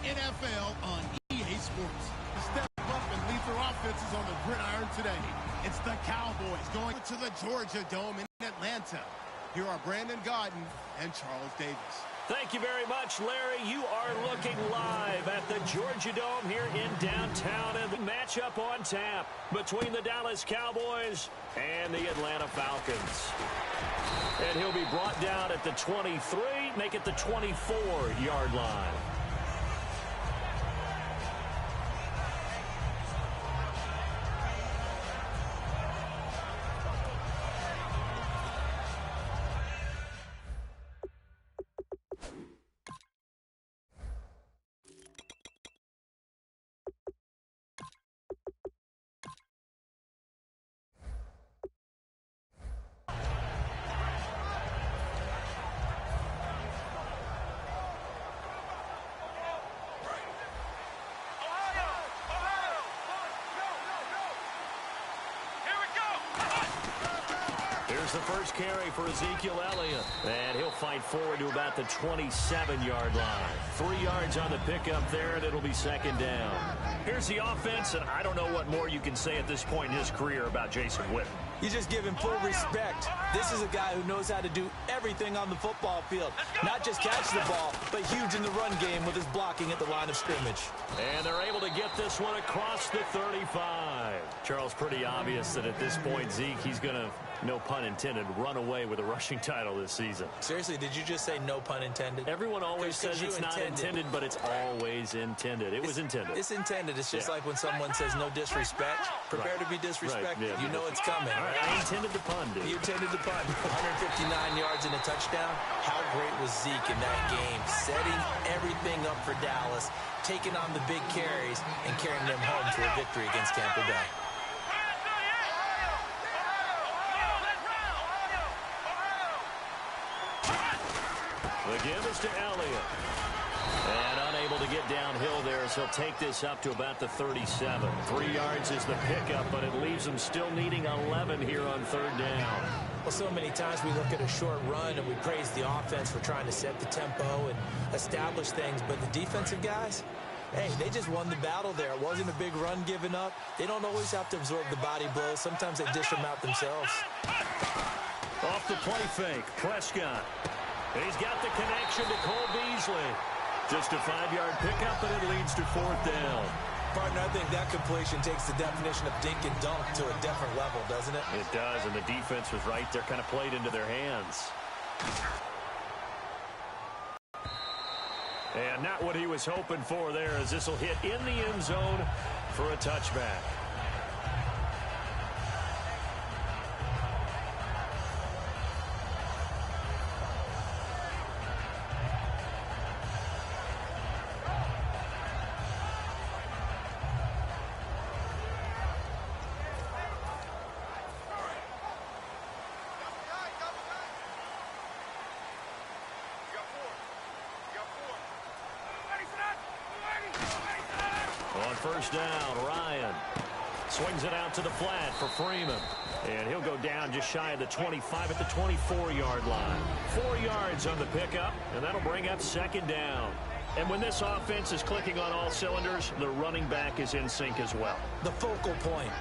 NFL on EA Sports. The step up and lead their offenses on the gridiron today. It's the Cowboys going to the Georgia Dome in Atlanta. Here are Brandon Gaudin and Charles Davis. Thank you very much, Larry. You are looking live at the Georgia Dome here in downtown, and the matchup on tap between the Dallas Cowboys and the Atlanta Falcons. And he'll be brought down at the 23, make it the 24-yard line. Here's the first carry for Ezekiel Elliott. And he'll fight forward to about the 27-yard line. 3 yards on the pickup there, and it'll be second down. Here's the offense, and I don't know what more you can say at this point in his career about Jason Witten. You just give him full respect. This is a guy who knows how to do everything on the football field. Not just catch the ball, but huge in the run game with his blocking at the line of scrimmage. And they're able to get this one across the 35. Charles, pretty obvious that at this point, Zeke, he's going to, no pun intended, run away with a rushing title this season. Seriously, did you just say no pun intended? Everyone always says it's not intended, but it's always intended. It was intended. It's intended. It's just like when someone says no disrespect. Prepare to be disrespected. Yeah. You know it's coming. All right. I intended to pun, dude. You intended to pun. 159 yards and a touchdown. How great was Zeke in that game? Setting everything up for Dallas, taking on the big carries, and carrying them home to a victory against Tampa Bay. The give is to Elliott. And unable to get downhill there as he'll take this up to about the 37. 3 yards is the pickup, but it leaves him still needing 11 here on third down. Well, so many times we look at a short run and we praise the offense for trying to set the tempo and establish things, but the defensive guys, hey, they just won the battle there. It wasn't a big run given up. They don't always have to absorb the body blows. Sometimes they dish them out themselves. Off the play fake, Prescott. He's got the connection to Cole Beasley. Just a 5-yard pickup, and it leads to fourth down. Partner, I think that completion takes the definition of dink and dunk to a different level, doesn't it? It does, and the defense was right there, kind of played into their hands. And not what he was hoping for there, as this will hit in the end zone for a touchback. First down, Ryan swings it out to the flat for Freeman. And he'll go down just shy of the 25 at the 24-yard line. 4 yards on the pickup, and that'll bring up second down. And when this offense is clicking on all cylinders, the running back is in sync as well. The focal point.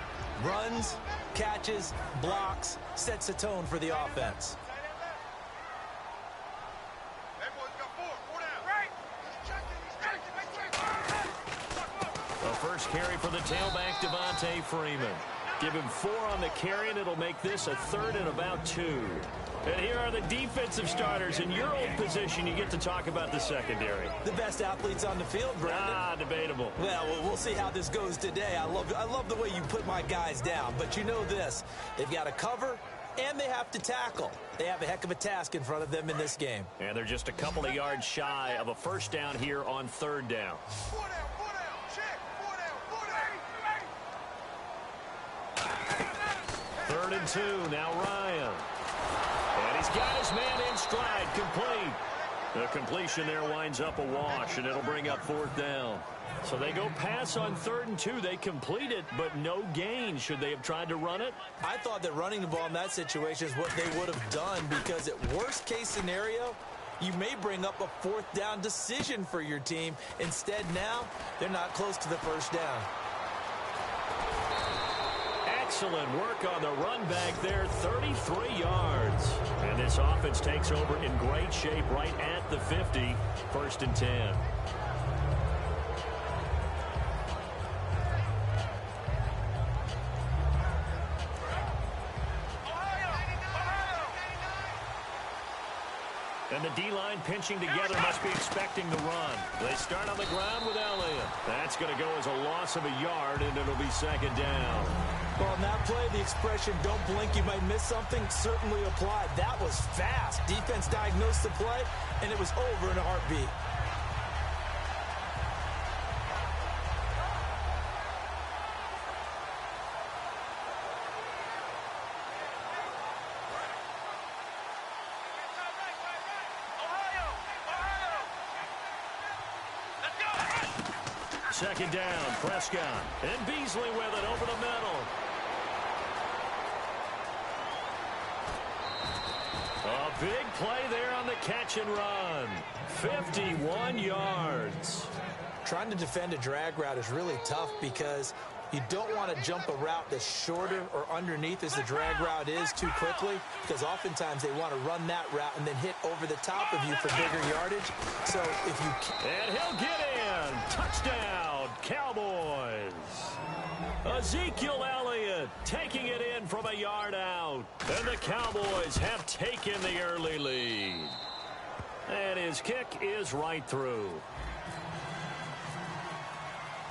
Runs, catches, blocks, sets a tone for the offense. First carry for the tailback, Devontae Freeman. Give him 4 on the carry, and it'll make this a 3rd and about 2. And here are the defensive starters. In your old position, you get to talk about the secondary. The best athletes on the field, Brandon. Debatable. Well, we'll see how this goes today. I love the way you put my guys down. But you know this. They've got to cover, and they have to tackle. They have a heck of a task in front of them in this game. And they're just a couple of yards shy of a first down here on third down. 3rd and 2, now Ryan. And he's got his man in stride, complete. The completion there winds up a wash, and it'll bring up 4th down. So they go pass on 3rd and 2. They complete it, but no gain. Should they have tried to run it? I thought that running the ball in that situation is what they would have done, because at worst case scenario, You may bring up a fourth down decision for your team. Instead, now, they're not close to the first down. Excellent work on the run back there, 33 yards. And this offense takes over in great shape right at the 50, 1st and 10. And the D-line pinching together must be expecting the run. They start on the ground with Elliott. That's going to go as a loss of a yard, and it'll be 2nd down. Well, on that play, the expression, don't blink, you might miss something, certainly applied. That was fast. Defense diagnosed the play, and it was over in a heartbeat. Second down, Prescott. And Beasley with it over the middle. A big play there on the catch and run. 51 yards. Trying to defend a drag route is really tough because you don't want to jump a route that's shorter or underneath as the drag route is too quickly, because oftentimes they want to run that route and then hit over the top of you for bigger yardage. So if you... And he'll get in. Touchdown, Cowboys. Ezekiel Elliott taking it in from a yard out. And the Cowboys have taken the early lead. And his kick is right through.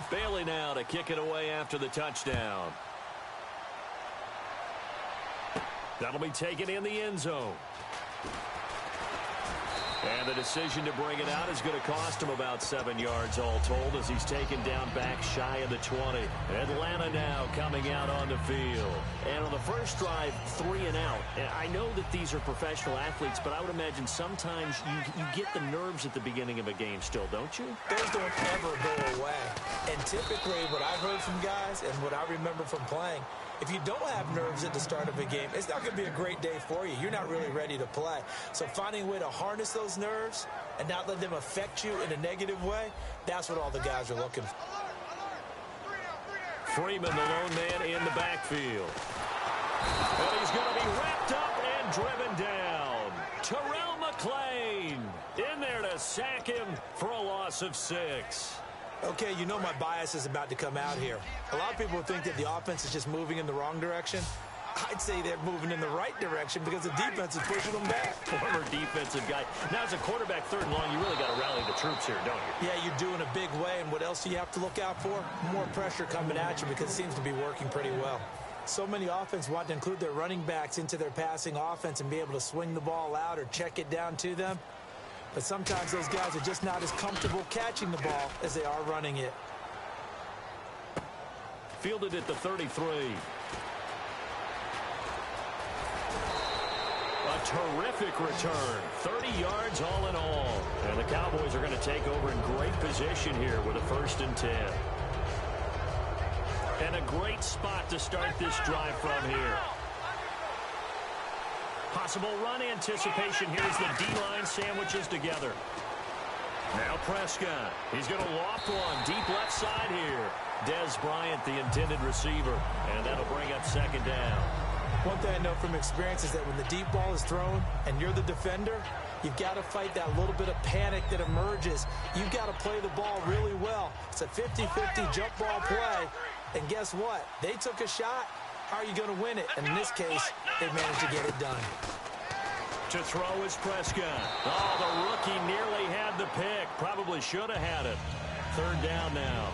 Bailey now to kick it away after the touchdown. That'll be taken in the end zone. And the decision to bring it out is going to cost him about 7 yards all told as he's taken down back shy of the 20. Atlanta now coming out on the field. And on the first drive, 3 and out. And I know that these are professional athletes, but I would imagine sometimes you get the nerves at the beginning of a game still, don't you? Those don't ever go away. And typically what I've heard from guys and what I remember from playing, if you don't have nerves at the start of a game, it's not going to be a great day for you. You're not really ready to play. So finding a way to harness those nerves and not let them affect you in a negative way, that's what all the guys are looking for. Freeman, the lone man in the backfield. And he's going to be wrapped up and driven down. Terrell McClain in there to sack him for a loss of 6. Okay, you know my bias is about to come out here. A lot of people think that the offense is just moving in the wrong direction. I'd say they're moving in the right direction because the defense is pushing them back. Former defensive guy. Now, as a quarterback, 3rd and long, you really got to rally the troops here, don't you? Yeah, you're doing a big way, and what else do you have to look out for? More pressure coming at you because it seems to be working pretty well. So many offense want to include their running backs into their passing offense and be able to swing the ball out or check it down to them. But sometimes those guys are just not as comfortable catching the ball as they are running it. Fielded at the 33. A terrific return. 30 yards all in all. And the Cowboys are going to take over in great position here with a 1st and 10. And a great spot to start this drive from here. Possible run anticipation here as the D-line sandwiches together. Now Prescott. He's going to loft one deep left side here. Dez Bryant, the intended receiver. And that'll bring up 2nd down. One thing I know from experience is that when the deep ball is thrown and you're the defender, you've got to fight that little bit of panic that emerges. You've got to play the ball really well. It's a 50-50 jump ball play. And guess what? They took a shot. How are you going to win it? And in this case, they managed to get it done. To throw is Prescott. Oh, the rookie nearly had the pick. Probably should have had it. 3rd down now.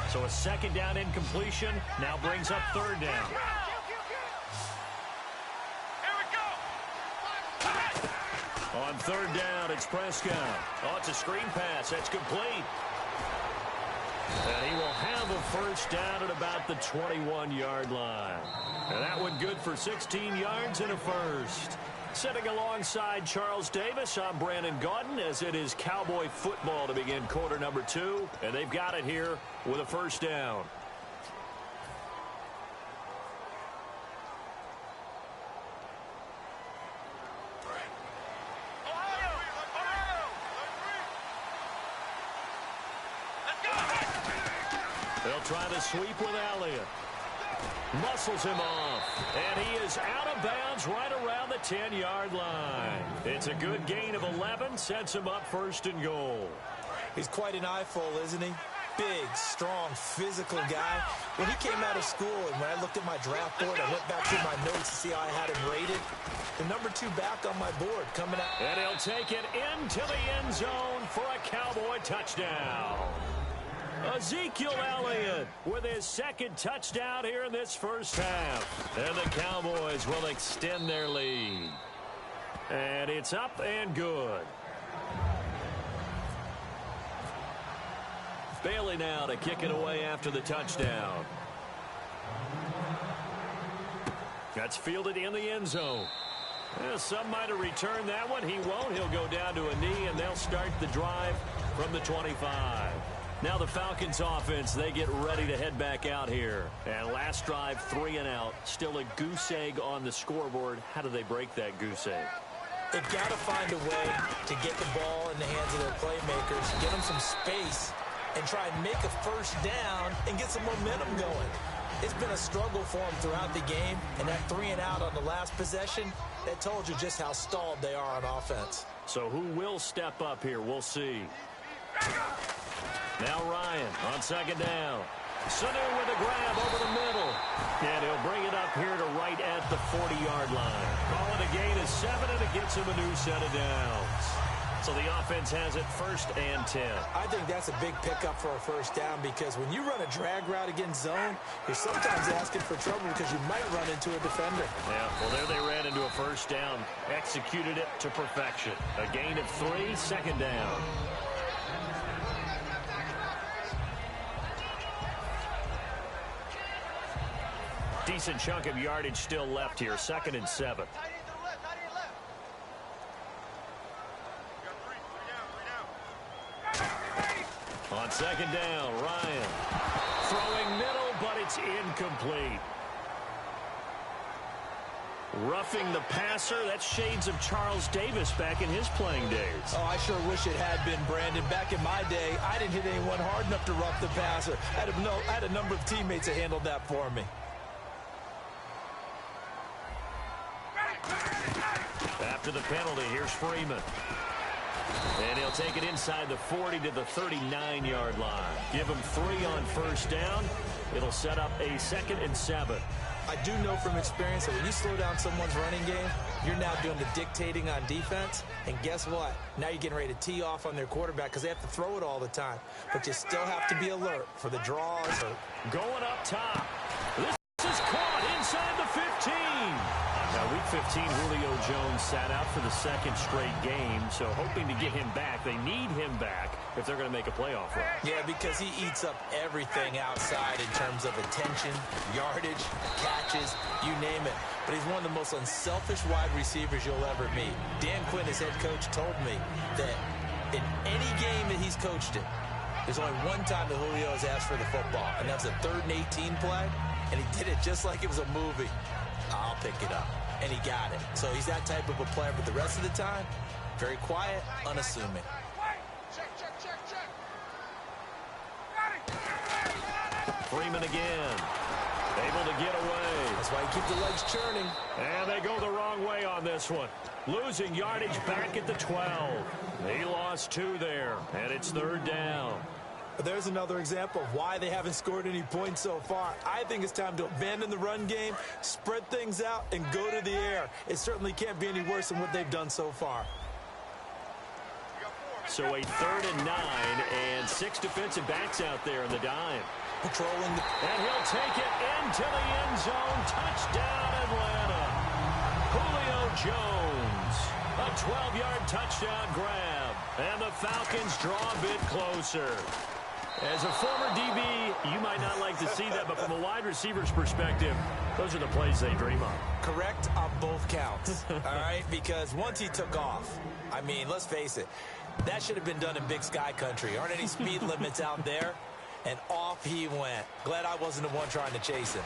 So a 2nd down incompletion now brings up 3rd down. On 3rd down, it's Prescott. Oh, it's a screen pass. That's complete. And he will have a 1st down at about the 21-yard line. And that one good for 16 yards and a 1st. Sitting alongside Charles Davis, I'm Brandon Gaudin, as it is Cowboy football to begin quarter number 2, and they've got it here with a first down. They'll try to sweep with Elliott. Muscles him off, and he is out of bounds right around the 10-yard line. It's a good gain of 11, sets him up first and goal. He's quite an eyeful, isn't he? Big, strong, physical guy. When he came out of school and when I looked at my draft board, I went back through my notes to see how I had him rated. The number 2 back on my board coming out. And he'll take it into the end zone for a Cowboy touchdown. Ezekiel Elliott with his second touchdown here in this first half. And the Cowboys will extend their lead. And it's up and good. Bailey now to kick it away after the touchdown. That's fielded in the end zone. Well, some might have returned that one. He won't. He'll go down to a knee, and they'll start the drive from the 25. Now the Falcons offense, they get ready to head back out here. And last drive, 3 and out. Still a goose egg on the scoreboard. How do they break that goose egg? They've got to find a way to get the ball in the hands of their playmakers, get them some space, and try and make a first down and get some momentum going. It's been a struggle for them throughout the game, and that 3 and out on the last possession, that told you just how stalled they are on offense. So who will step up here? We'll see. Now Ryan on second down. Sanu with a grab over the middle. And he'll bring it up here to right at the 40-yard line. Call it a gain of 7, and it gets him a new set of downs. So the offense has it 1st and 10. I think that's a big pickup for a first down because when you run a drag route against zone, you're sometimes asking for trouble because you might run into a defender. Yeah, well, there they ran into a first down. Executed it to perfection. A gain of 3, 2nd down. Decent chunk of yardage still left here. 2nd and 7. On 2nd down, Ryan. Throwing middle, but it's incomplete. Roughing the passer, that's shades of Charles Davis back in his playing days. Oh, I sure wish it had been, Brandon. Back in my day, I didn't hit anyone hard enough to rough the passer. I had a number of teammates that handled that for me. After the penalty, here's Freeman. And he'll take it inside the 40 to the 39-yard line. Give him 3 on first down. It'll set up a 2nd and 7. I do know from experience that when you slow down someone's running game, you're now doing the dictating on defense. And guess what? Now you're getting ready to tee off on their quarterback because they have to throw it all the time. But you still have to be alert for the draws. Going up top. This is caught inside the 15. Now, Week 15, Julio Jones sat out for the 2nd straight game, so hoping to get him back. They need him back if they're going to make a playoff run. Yeah, because he eats up everything outside in terms of attention, yardage, catches, you name it. But he's one of the most unselfish wide receivers you'll ever meet. Dan Quinn, his head coach, told me that in any game that he's coached in, there's only one time that Julio has asked for the football, and that's a 3rd and 18 play, and he did it just like it was a movie. I'll pick it up. And he got it. So he's that type of a player, but the rest of the time, very quiet, unassuming. Freeman again. Able to get away. That's why you keep the legs churning. And they go the wrong way on this one. Losing yardage back at the 12. He lost 2 there, and it's 3rd down. There's another example of why they haven't scored any points so far. I think it's time to abandon the run game, spread things out, and go to the air. It certainly can't be any worse than what they've done so far. So a 3rd and 9, and 6 defensive backs out there in the dime. Patrolling the... And he'll take it into the end zone. Touchdown, Atlanta. Julio Jones. A 12-yard touchdown grab. And the Falcons draw a bit closer. As a former DB, you might not like to see that, but from a wide receiver's perspective, those are the plays they dream of. Correct on both counts, all right? Because once he took off, I mean, let's face it, that should have been done in Big Sky country. Aren't any speed limits out there? And off he went. Glad I wasn't the one trying to chase him.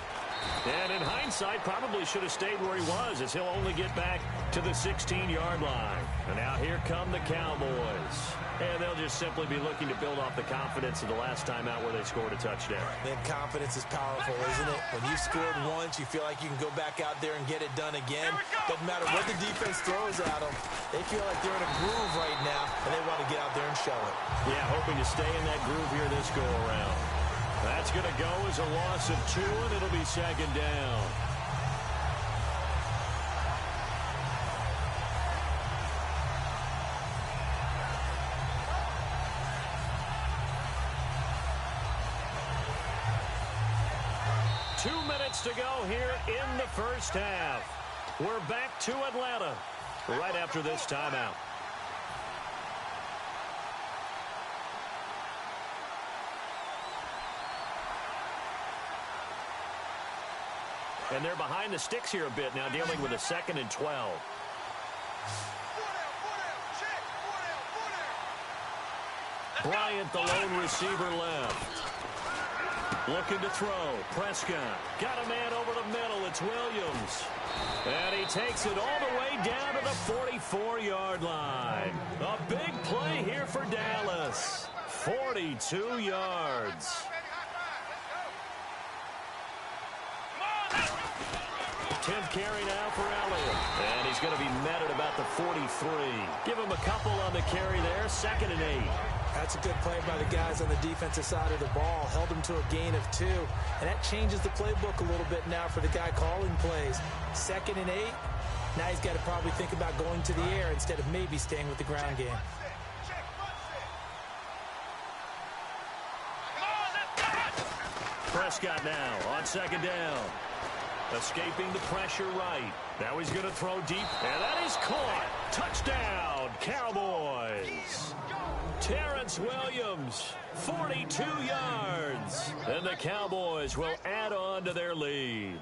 And in hindsight, probably should have stayed where he was, as he'll only get back to the 16-yard line. And now here come the Cowboys. And they'll just simply be looking to build off the confidence of the last time out where they scored a touchdown. Then confidence is powerful, isn't it? When you've scored once, you feel like you can go back out there and get it done again. Doesn't matter what the defense throws at them. They feel like they're in a groove right now, and they want to get out there and show it. Yeah, hoping to stay in that groove here this go-around. That's going to go as a loss of 2, and it'll be second down. To go here in the first half. We're back to Atlanta right after this timeout. And they're behind the sticks here a bit now, dealing with a 2nd and 12. Bryant, the lone receiver, left. Looking to throw. Prescott got a man over the middle. It's Williams. And he takes it all the way down to the 44-yard line. A big play here for Dallas. 42 yards. 10th carry now for Elliott. And he's going to be met at about the 43. Give him a couple on the carry there. 2nd and 8. That's a good play by the guys on the defensive side of the ball. Held him to a gain of 2. And that changes the playbook a little bit now for the guy calling plays. 2nd and 8. Now he's got to probably think about going to the air instead of maybe staying with the ground game. Prescott now on 2nd down. Escaping the pressure right. Now he's going to throw deep. And that is caught. Touchdown, Cowboys. Terrence Williams, 42 yards. And the Cowboys will add on to their lead.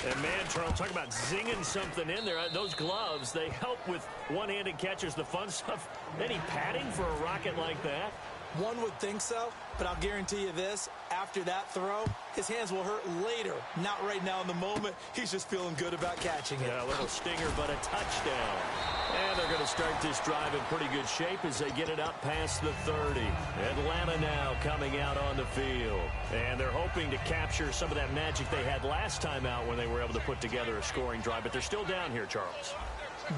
And man, Charles, talk about zinging something in there. Those gloves, they help with one-handed catches, the fun stuff. Any padding for a rocket like that? One would think so, but I'll guarantee you this. After that throw, his hands will hurt later. Not right now in the moment. He's just feeling good about catching it. Yeah, a little stinger, but a touchdown. And they're going to start this drive in pretty good shape as they get it up past the 30. Atlanta now coming out on the field. And they're hoping to capture some of that magic they had last time out when they were able to put together a scoring drive. But they're still down here, Charles.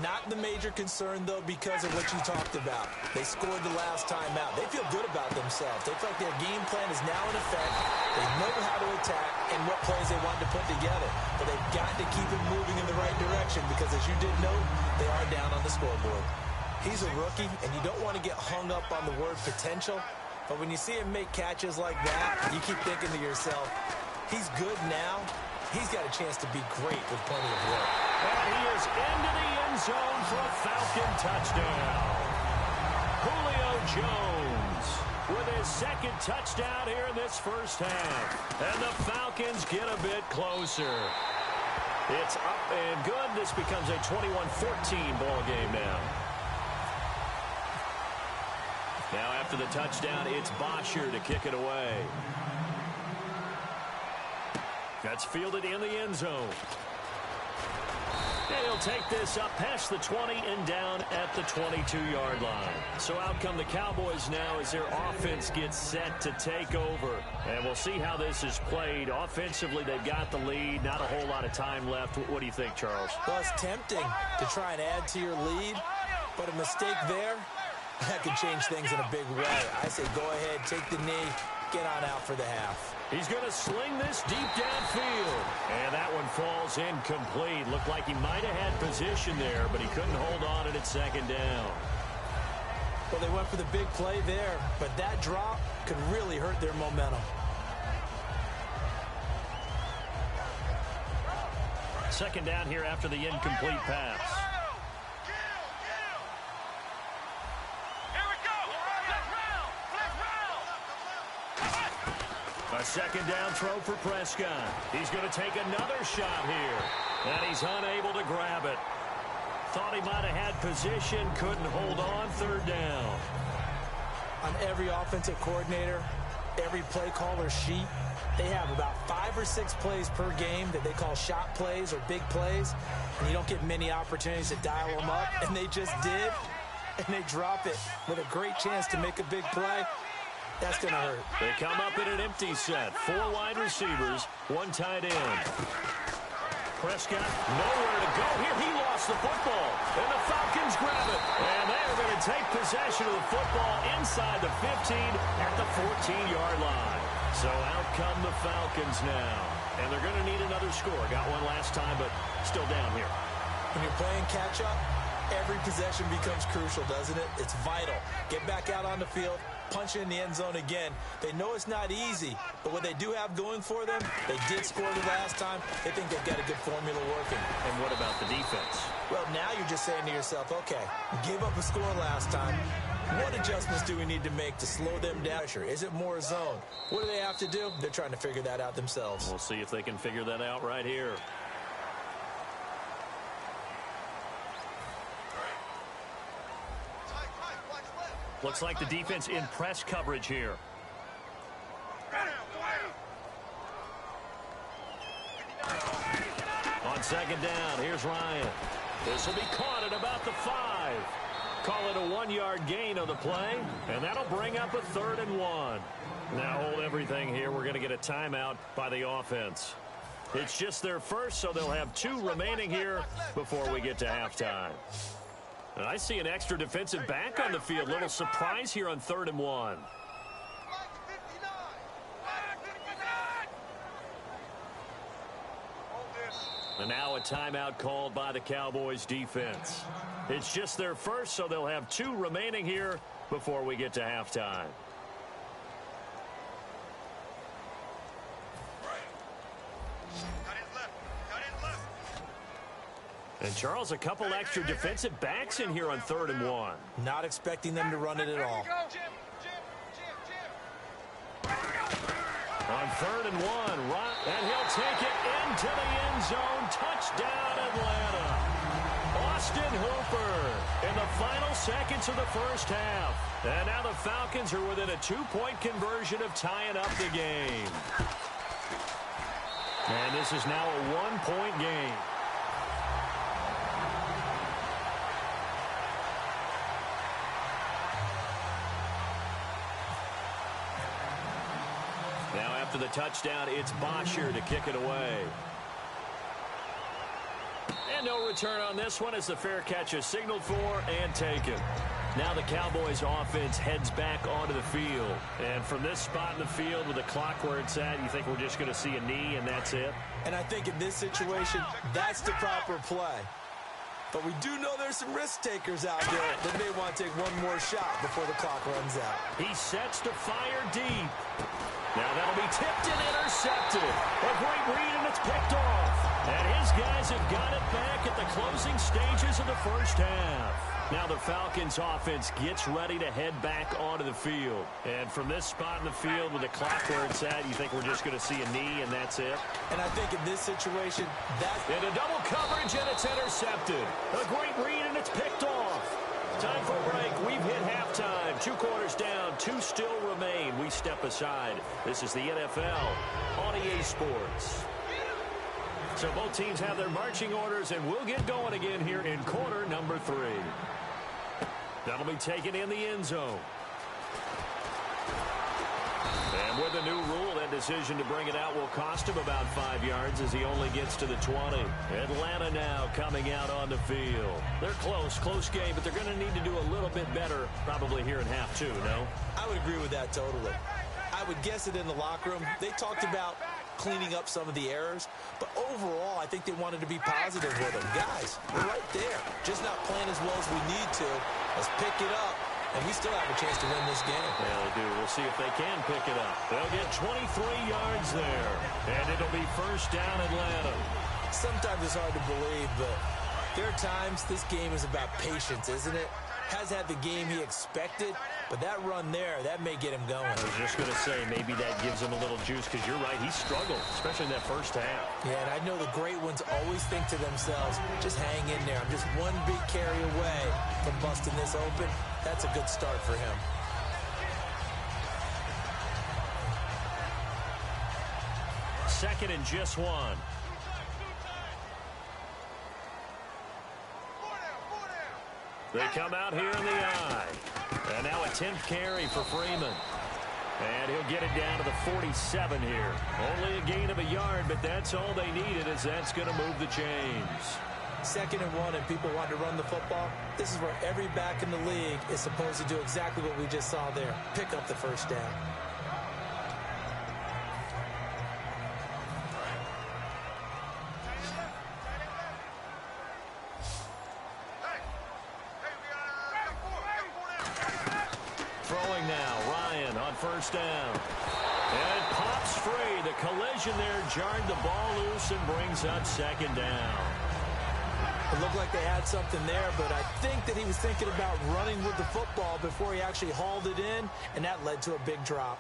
Not the major concern, though, because of what you talked about. They scored the last time out. They feel good about themselves. They feel like their game plan is now in effect. They know how to attack and what plays they want to put together. But they've got to keep it moving in the right direction because, as you did note, they are down on the scoreboard. He's a rookie, and you don't want to get hung up on the word potential. But when you see him make catches like that, you keep thinking to yourself, he's good now. He's got a chance to be great with plenty of work. And he is into the end zone for a Falcon touchdown. Julio Jones with his 2nd touchdown here in this first half. And the Falcons get a bit closer. It's up and good. This becomes a 21-14 ball game now. Now after the touchdown, it's Bosher to kick it away. That's fielded in the end zone. And he'll take this up past the 20 and down at the 22-yard line. So out come the Cowboys now as their offense gets set to take over. And we'll see how this is played. Offensively, they've got the lead. Not a whole lot of time left. What do you think, Charles? Well, it's tempting to try and add to your lead, but a mistake there, that could change things in a big way. I say go ahead, take the knee, get on out for the half. He's going to sling this deep downfield. And that one falls incomplete. Looked like he might have had position there, but he couldn't hold on it at 2nd down. Well, they went for the big play there, but that drop could really hurt their momentum. 2nd down here after the incomplete pass. A second down throw for Prescott. He's going to take another shot here. And he's unable to grab it. Thought he might have had position, couldn't hold on. Third down. On every offensive coordinator, every play caller sheet, they have about 5 or 6 plays per game that they call shot plays or big plays, and you don't get many opportunities to dial them up, and they just did, and they drop it with a great chance to make a big play. That's going to hurt. They come up in an empty set. 4 wide receivers, 1 tight end. Prescott, nowhere to go here. He lost the football, and the Falcons grab it. And they're going to take possession of the football inside the 15 at the 14-yard line. So out come the Falcons now. And they're going to need another score. Got one last time, but still down here. When you're playing catch-up, every possession becomes crucial, doesn't it? It's vital. Get back out on the field, punch in the end zone again. They know it's not easy, but what they do have going for them, they did score the last time. They think they've got a good formula working. And what about the defense? Well, now you're just saying to yourself, okay, gave up a score last time. What adjustments do we need to make to slow them down? Is it more zone? What do they have to do? They're trying to figure that out themselves. We'll see if they can figure that out right here. Looks like the defense in press coverage here. On second down, here's Ryan. This will be caught at about the 5. Call it a 1-yard gain on the play, and that'll bring up a 3rd and 1. Now hold everything here. We're going to get a timeout by the offense. It's just their first, so they'll have 2 remaining here before we get to halftime. And I see an extra defensive back on the field. Little surprise here on 3rd and 1. And now a timeout called by the Cowboys defense. It's just their first, so they'll have 2 remaining here before we get to halftime. And Charles, a couple extra defensive backs in here on 3rd and 1. Not expecting them to run it at all. On 3rd and 1, and he'll take it into the end zone. Touchdown, Atlanta. Austin Hooper in the final seconds of the first half. And now the Falcons are within a 2-point conversion of tying up the game. And this is now a 1-point game. Now after the touchdown, it's Bosher to kick it away. And no return on this one as the fair catch is signaled for and taken. Now the Cowboys offense heads back onto the field. And from this spot in the field with the clock where it's at, you think we're just going to see a knee and that's it? And I think in this situation, that's the proper play. But we do know there's some risk takers out there that may want to take one more shot before the clock runs out. He sets to fire deep. Now that'll be tipped and intercepted. A great read, and it's picked off. And his guys have got it back at the closing stages of the first half. Now the Falcons offense gets ready to head back onto the field. And from this spot in the field with the clock where it's at, you think we're just going to see a knee and that's it? And I think in this situation, that's... And a double coverage, and it's intercepted. A great read, and it's picked off. Time for a break. We've hit halftime. 2 quarters down. 2 still remain. We step aside. This is the NFL on EA Sports. So both teams have their marching orders, and we'll get going again here in quarter number 3. That'll be taken in the end zone. And with the new rule, that decision to bring it out will cost him about 5 yards as he only gets to the 20. Atlanta now coming out on the field. They're close game, but they're going to need to do a little bit better probably here in half 2, no? I would agree with that totally. I would guess it in the locker room. They talked about cleaning up some of the errors, but overall, I think they wanted to be positive with them. Guys, we're right there. Just not playing as well as we need to. Let's pick it up. And we still have a chance to win this game. Yeah, they do. We'll see if they can pick it up. They'll get 23 yards there. And it'll be first down Atlanta. Sometimes it's hard to believe, but there are times this game is about patience, isn't it? has had the game he expected, but that run there, that may get him going. I was just going to say, maybe that gives him a little juice, because you're right, he struggled, especially in that first half. Yeah, and I know the great ones always think to themselves, just hang in there. I'm just one big carry away from busting this open. That's a good start for him. Second and just one. They come out here in the eye. And now a 10th carry for Freeman. And he'll get it down to the 47 here. Only a gain of a yard, but that's all they needed, as that's going to move the chains. 2nd and 1, and people want to run the football. This is where every back in the league is supposed to do exactly what we just saw there. Pick up the first down. Throwing now, Ryan on first down. And it pops free. The collision there jarred the ball loose and brings up 2nd down. It looked like they had something there, but I think that he was thinking about running with the football before he actually hauled it in, and that led to a big drop.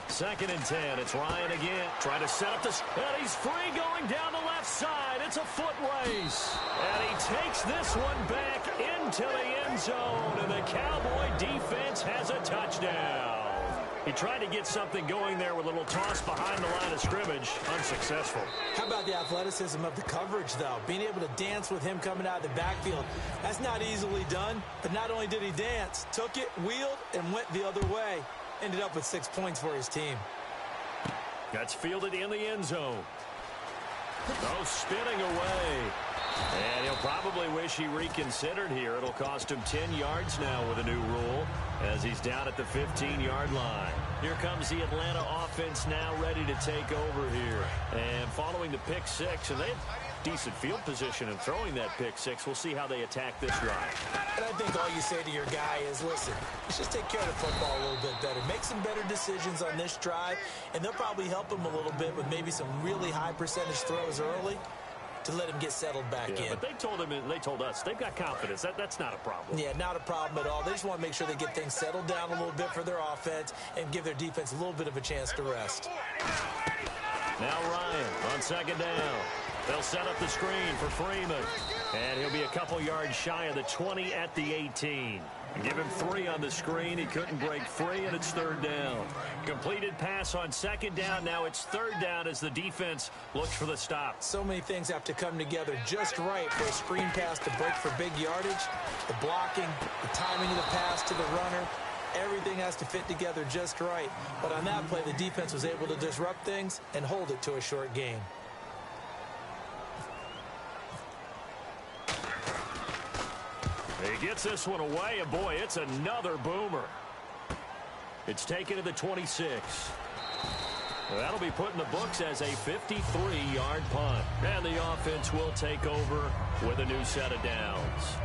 Second and 10. It's Ryan again. Trying to set up this. And he's free going down the left side. It's a foot race. And he takes this one back into the end zone. And the Cowboy defense has a touchdown. He tried to get something going there with a little toss behind the line of scrimmage. Unsuccessful. How about the athleticism of the coverage, though? Being able to dance with him coming out of the backfield. That's not easily done. But not only did he dance, took it, wheeled, and went the other way. Ended up with 6 points for his team. That's fielded in the end zone. Oh, spinning away. And he'll probably wish he reconsidered here. It'll cost him 10 yards now with a new rule as he's down at the 15-yard line. Here comes the Atlanta offense now ready to take over here. And following the pick six, and they have decent field position in throwing that pick six. We'll see how they attack this drive. And I think all you say to your guy is, listen, let's just take care of the football a little bit better. Make some better decisions on this drive, and they'll probably help him a little bit with maybe some really high percentage throws early to let him get settled back in. But they told him, and they told us, they've got confidence. That's not a problem. Yeah, not a problem at all. They just want to make sure they get things settled down a little bit for their offense and give their defense a little bit of a chance to rest. Now Ryan on 2nd down. They'll set up the screen for Freeman. And he'll be a couple yards shy of the 20 at the 18. Give him 3 on the screen. He couldn't break free, and it's 3rd down. Completed pass on 2nd down. Now it's 3rd down as the defense looks for the stop. So many things have to come together just right for a screen pass to break for big yardage. The blocking, the timing of the pass to the runner, everything has to fit together just right. But on that play, the defense was able to disrupt things and hold it to a short gain. He gets this one away, and boy, it's another boomer. It's taken to the 26. That'll be put in the books as a 53-yard punt. And the offense will take over with a new set of downs.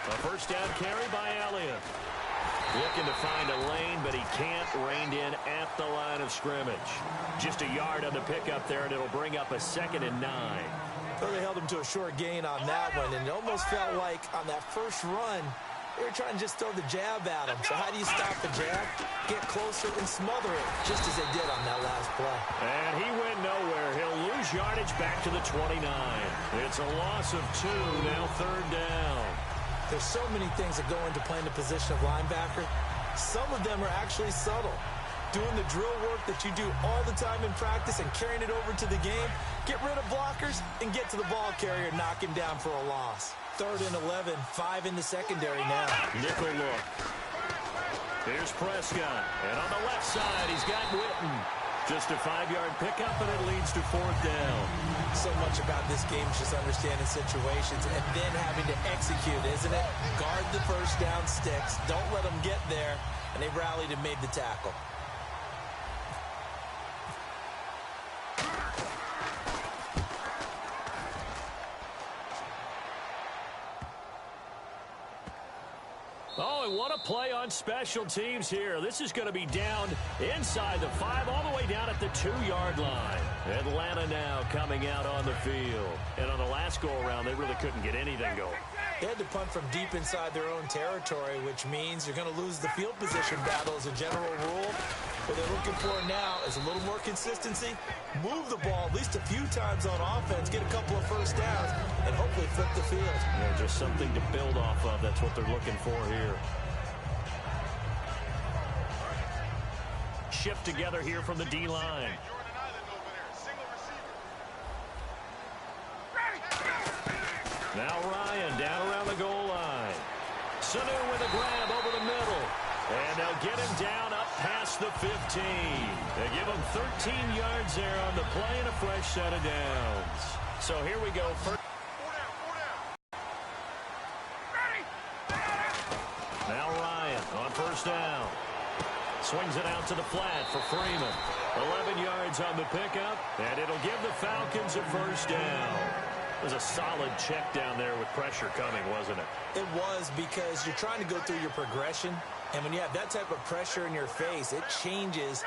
A first down carry by Elliott. Looking to find a lane, but he can't. Reined in at the line of scrimmage. Just a yard on the pickup there, and it'll bring up a 2nd and 9. Well, they held him to a short gain on that one, and it almost felt like on that first run, they were trying to just throw the jab at him. So how do you stop the jab? Get closer and smother it, just as they did on that last play. And he went nowhere. He'll lose yardage back to the 29. It's a loss of 2, now 3rd down. There's so many things that go into playing the position of linebacker. Some of them are actually subtle. Doing the drill work that you do all the time in practice and carrying it over to the game. Get rid of blockers and get to the ball carrier and knock him down for a loss. 3rd and 11, 5 in the secondary now. Nickel look. Here's Prescott. And on the left side, he's got Witten. Just a 5-yard pickup, and it leads to 4th down. So much about this game is just understanding situations and then having to execute, isn't it? Guard the first down sticks. Don't let them get there. And they rallied and made the tackle. Oh, and what a play on special teams here. This is going to be down inside the 5, all the way down at the 2-yard line. Atlanta now coming out on the field. And on the last go-around, they really couldn't get anything going. They had to punt from deep inside their own territory, which means you're going to lose the field position battle as a general rule. What they're looking for now is a little more consistency, move the ball at least a few times on offense, get a couple of first downs, and hopefully flip the field. Yeah, just something to build off of. That's what they're looking for here. Shift together here from the D-line. Now Ryan down around the goal line. Sanu with a grab over the middle. And they'll get him down up past the 15. They give him 13 yards there on the play and a fresh set of downs. So here we go. Now Ryan on first down. Swings it out to the flat for Freeman. 11 yards on the pickup, and it'll give the Falcons a first down. It was a solid check down there with pressure coming, wasn't it? It was, because you're trying to go through your progression, and when you have that type of pressure in your face, it changes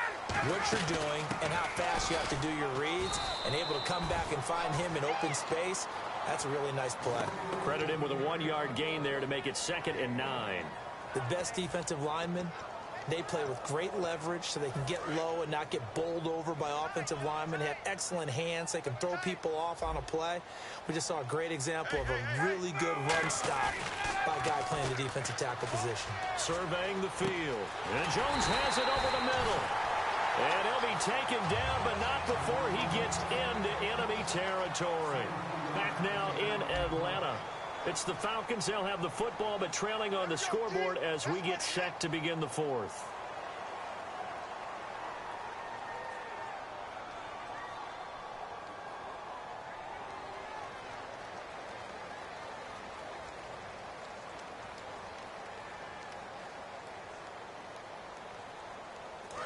what you're doing and how fast you have to do your reads, and able to come back and find him in open space. That's a really nice play. Credit him with a 1-yard gain there to make it 2nd and 9. The best defensive linemen, they play with great leverage so they can get low and not get bowled over by offensive linemen. They have excellent hands. They can throw people off on a play. We just saw a great example of a really good run stop by a guy playing the defensive tackle position. Surveying the field. And Jones has it over the middle. And he'll be taken down, but not before he gets into enemy territory. Back now in Atlanta. It's the Falcons. They'll have the football, but trailing on the scoreboard as we get set to begin the 4th.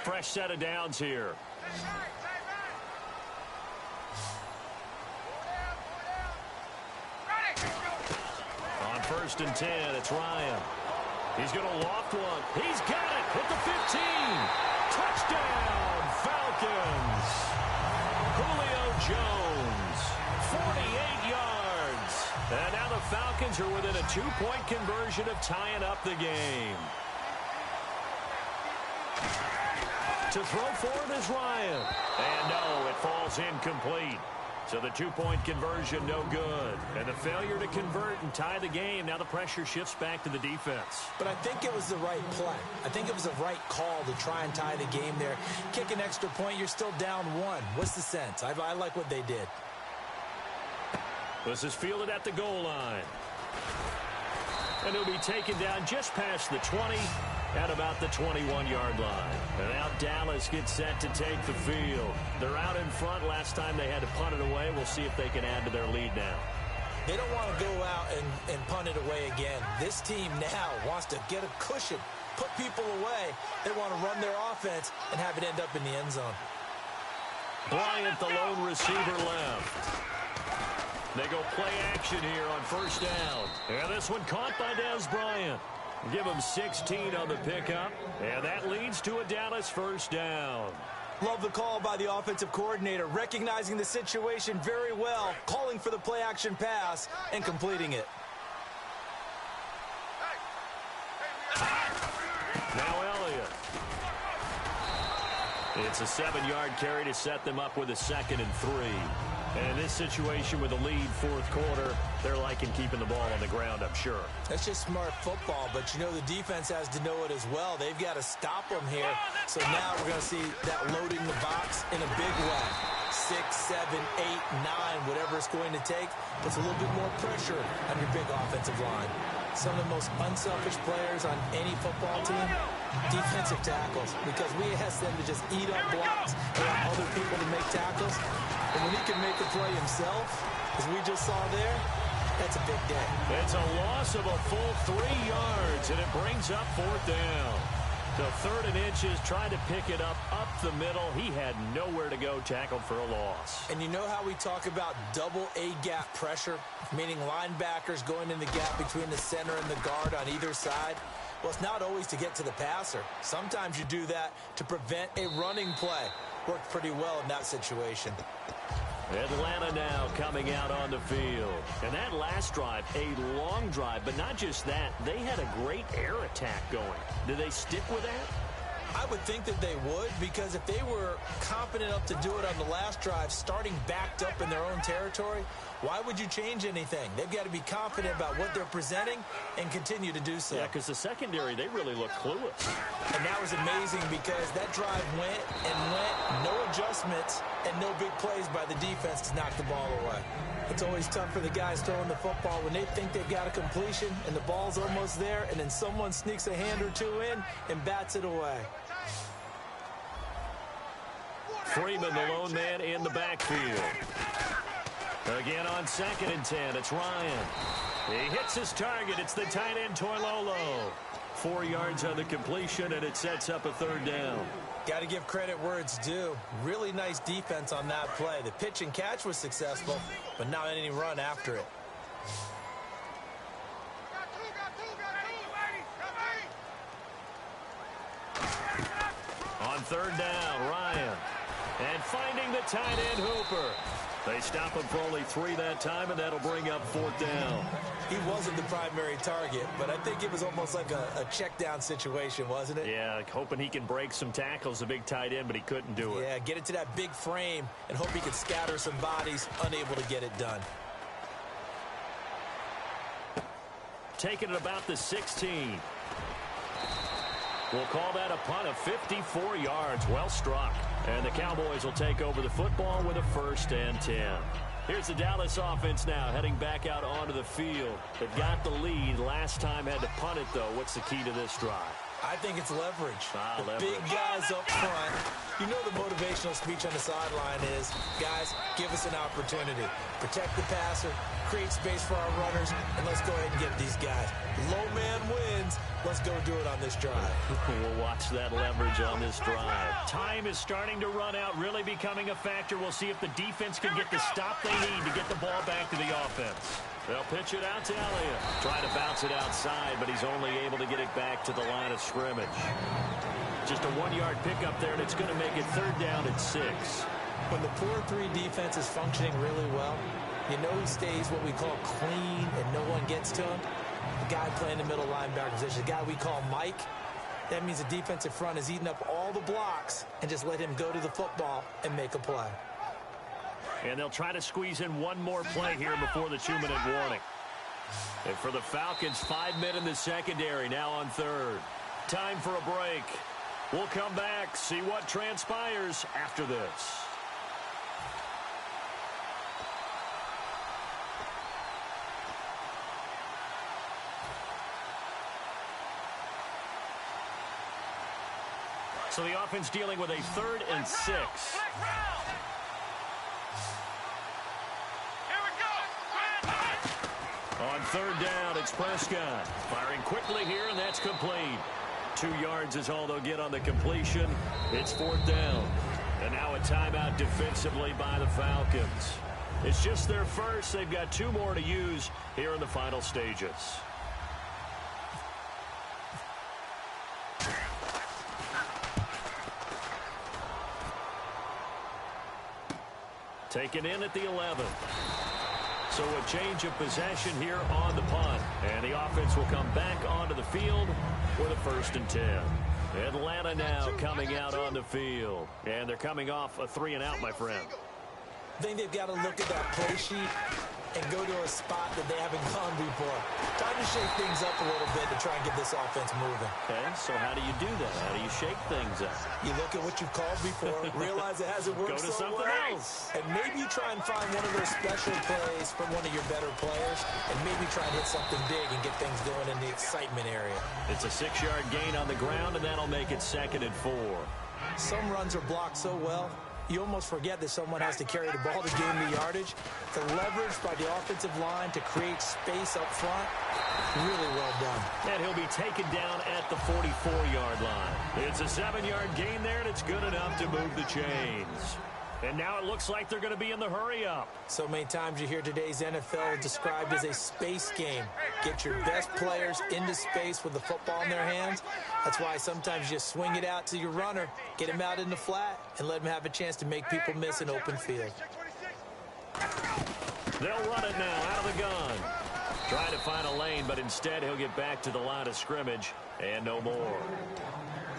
Fresh set of downs here. On 1st and 10, it's Ryan. He's going to loft one. He's got it at the 15. Touchdown, Falcons. Julio Jones, 48 yards. And now the Falcons are within a 2-point conversion of tying up the game. To throw for it is Ryan. And no, it falls incomplete. So the 2-point conversion, no good. And the failure to convert and tie the game, now the pressure shifts back to the defense. But I think it was the right play. I think it was the right call to try and tie the game there. Kick an extra point, you're still down 1. What's the sense? I like what they did. This is fielded at the goal line. And he'll be taken down just past the 20 at about the 21-yard line. And now Dallas gets set to take the field. They're out in front. Last time they had to punt it away. We'll see if they can add to their lead now. They don't want to go out and punt it away again. This team now wants to get a cushion, put people away. They want to run their offense and have it end up in the end zone. Bryant, the lone receiver, left. They go play action here on first down. And this one caught by Dez Bryant. Give him 16 on the pickup, and that leads to a Dallas first down. Love the call by the offensive coordinator, recognizing the situation very well, calling for the play-action pass, and completing it. Now Elliott. It's a 7-yard carry to set them up with a 2nd and 3. And in this situation with a lead 4th quarter, they're liking keeping the ball on the ground, I'm sure. That's just smart football, but you know the defense has to know it as well. They've got to stop them here. So now we're going to see that loading the box in a big way. 6, 7, 8, 9, whatever it's going to take, puts a little bit more pressure on your big offensive line. Some of the most unselfish players on any football team, defensive tackles, because we ask them to just eat up blocks and allow other people to make tackles. And when he can make the play himself, as we just saw there, that's a big day. It's a loss of a full 3 yards, and it brings up 4th down. So 3rd and inches, trying to pick it up the middle. He had nowhere to go, tackled for a loss. And you know how we talk about double A-gap pressure, meaning linebackers going in the gap between the center and the guard on either side? Well, it's not always to get to the passer. Sometimes you do that to prevent a running play. Worked pretty well in that situation. Atlanta now coming out on the field. And that last drive, a long drive, but not just that. They had a great air attack going. Do they stick with that? I would think that they would, because if they were confident enough to do it on the last drive, starting backed up in their own territory, why would you change anything? They've got to be confident about what they're presenting and continue to do so. Yeah, because the secondary, they really look clueless. And that was amazing because that drive went and went, no adjustments and no big plays by the defense to knock the ball away. It's always tough for the guys throwing the football when they think they've got a completion and the ball's almost there, and then someone sneaks a hand or two in and bats it away. Freeman, the lone man in the backfield. Again on 2nd and 10, it's Ryan. He hits his target. It's the tight end, Toilolo. 4 yards on the completion, and it sets up a 3rd down. Got to give credit where it's due. Really nice defense on that play. The pitch and catch was successful, but not any run after it. On 3rd down, Ryan. And finding the tight end, Hooper. They stop him for only 3 that time, and that'll bring up 4th down. He wasn't the primary target, but I think it was almost like a check down situation, wasn't it? Yeah, hoping he can break some tackles, a big tight end, but he couldn't do it. Yeah, get into that big frame and hope he could scatter some bodies, unable to get it done. Taking it about the 16. We'll call that a punt of 54 yards. Well struck. And the Cowboys will take over the football with a 1st and 10. Here's the Dallas offense now heading back out onto the field. They've got the lead. Last time had to punt it, though. What's the key to this drive? I think it's leverage. Leverage. Big guys up front. You know the motivational speech on the sideline is, guys, give us an opportunity. Protect the passer, create space for our runners, and let's go ahead and get these guys. Low man wins. Let's go do it on this drive. We'll watch that leverage on this drive. Time is starting to run out, really becoming a factor. We'll see if the defense can get the stop they need to get the ball back to the offense. They'll pitch it out to Elliott. Trying to bounce it outside, but he's only able to get it back to the line of scrimmage. Just a 1-yard pickup there, and it's going to make it 3rd down at 6. When the 4-3 defense is functioning really well, you know he stays what we call clean and no one gets to him. The guy playing the middle linebacker position, the guy we call Mike. That means the defensive front is eating up all the blocks and just let him go to the football and make a play. And they'll try to squeeze in one more play here before the 2-minute warning. And for the Falcons, 5 men in the secondary, now on 3rd. Time for a break. We'll come back, see what transpires after this. So the offense dealing with a 3rd and 6. On 3rd down, it's Prescott. Firing quickly here, and that's complete. 2 yards is all they'll get on the completion. It's 4th down. And now a timeout defensively by the Falcons. It's just their first. They've got 2 more to use here in the final stages. Taken in at the 11. So a change of possession here on the punt. And the offense will come back onto the field with a 1st and 10. Atlanta now coming out on the field. And they're coming off a 3-and-out, my friend. I think they've got to look at that play sheet and go to a spot that they haven't gone before. Time to shake things up a little bit to try and get this offense moving. Okay, so how do you do that? How do you shake things up? You look at what you've called before, realize it hasn't worked Go to something else. and maybe you try and find one of those special plays from one of your better players, and maybe try and hit something big and get things going in the excitement area. It's a 6-yard gain on the ground, and that'll make it 2nd and 4. Some runs are blocked so well, you almost forget that someone has to carry the ball to gain the yardage. The leverage by the offensive line to create space up front, really well done. And he'll be taken down at the 44-yard line. It's a 7-yard gain there, and it's good enough to move the chains. And now it looks like they're going to be in the hurry-up. So many times you hear today's NFL described as a space game. Get your best players into space with the football in their hands. That's why sometimes you swing it out to your runner, get him out in the flat, and let him have a chance to make people miss an open field. They'll run it now out of the gun. Trying to find a lane, but instead he'll get back to the line of scrimmage and no more.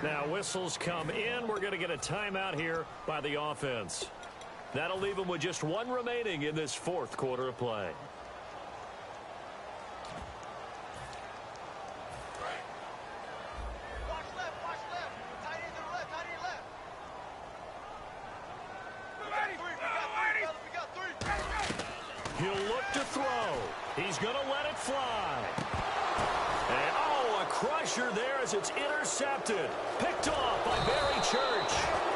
Now whistles come in. We're going to get a timeout here by the offense. That'll leave them with just one remaining in this fourth quarter of play. He'll look to throw. He's going to let it fly. And, oh, a crusher there as it's intercepted. Picked off by Barry Church.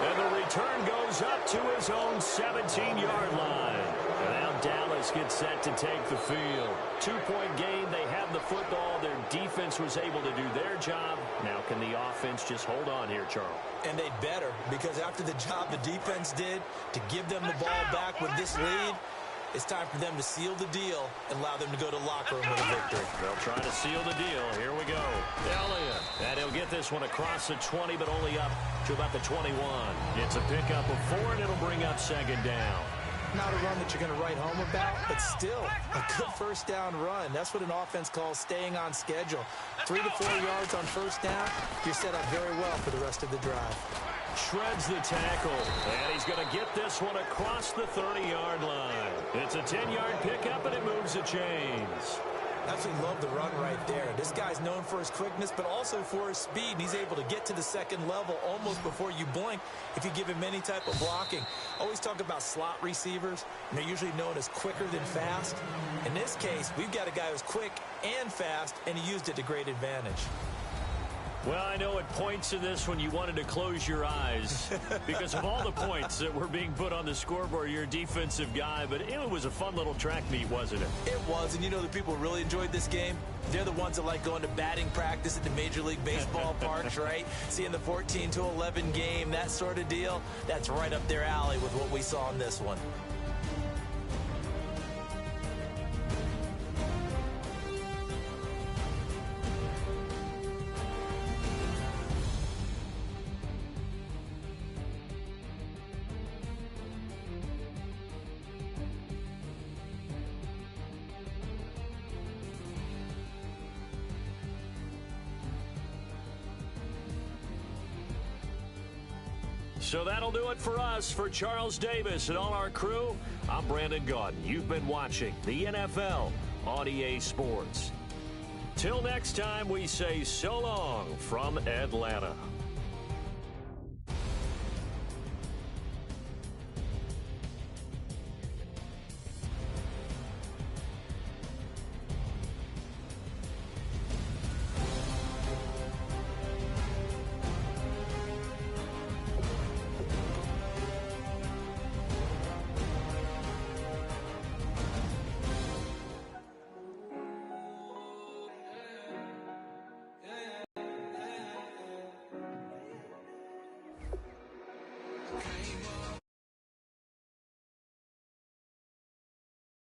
And the return goes up to his own 17-yard line. And now Dallas gets set to take the field. 2-point game. They have the football. Their defense was able to do their job. Now can the offense just hold on here, Charles? And they'd better, because after the job the defense did to give them the ball back with this lead, it's time for them to seal the deal and allow them to go to the locker room with a victory. They'll try to seal the deal. Here we go. Elliott. And he'll get this one across the 20, but only up to about the 21. It's a pickup of 4, and it'll bring up second down. Not a run that you're going to write home about, but still a good first down run. That's what an offense calls staying on schedule. 3 to 4 yards on first down, you're set up very well for the rest of the drive. Shreds the tackle, and he's going to get this one across the 30-yard line. It's a 10-yard pickup, and it moves the chains. Absolutely love the run right there. This guy's known for his quickness, but also for his speed. And he's able to get to the second level almost before you blink if you give him any type of blocking. Always talk about slot receivers, and they're usually known as quicker than fast. In this case, we've got a guy who's quick and fast, and he used it to great advantage. Well, I know at points in this when you wanted to close your eyes because of all the points that were being put on the scoreboard. You're a defensive guy, but it was a fun little track meet, wasn't it? It was, and you know the people who really enjoyed this game? They're the ones that like going to batting practice at the Major League Baseball parks, right? Seeing the 14-11 game, that sort of deal. That's right up their alley with what we saw in this one. So that'll do it for us. For Charles Davis and all our crew, I'm Brandon Gaudin. You've been watching the NFL on EA Sports. Till next time, we say so long from Atlanta.